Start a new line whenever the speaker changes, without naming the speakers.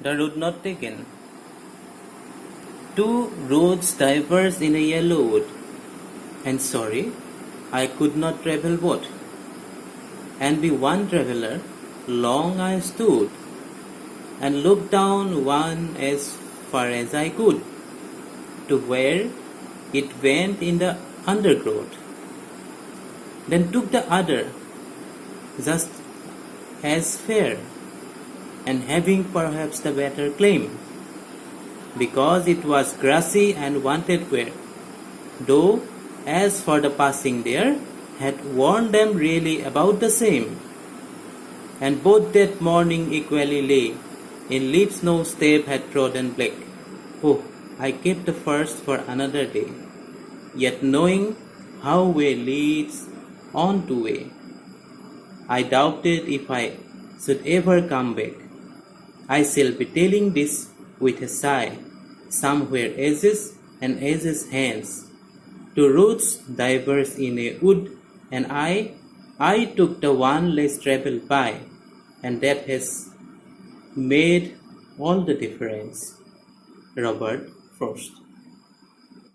The road not taken. Two roads diverge in a yellow wood, and sorry, I could not travel both. And be one traveller, long I stood, and looked down one as far as I could, to where it went in the undergrowth. Then took the other, just as fair, and having perhaps the better claim, because it was grassy and wanted wear, though as for the passing there, had worn them really about the same. And both that morning equally lay, in leaves no step had trodden black. Oh, I kept the first for another day, yet knowing how way leads on to way, I doubted if I should ever come back. I shall be telling this with a sigh, somewhere edges and edges hence. Two roads diverge in a wood, and I took the one less travelled by, and that has made all the difference. Robert Frost.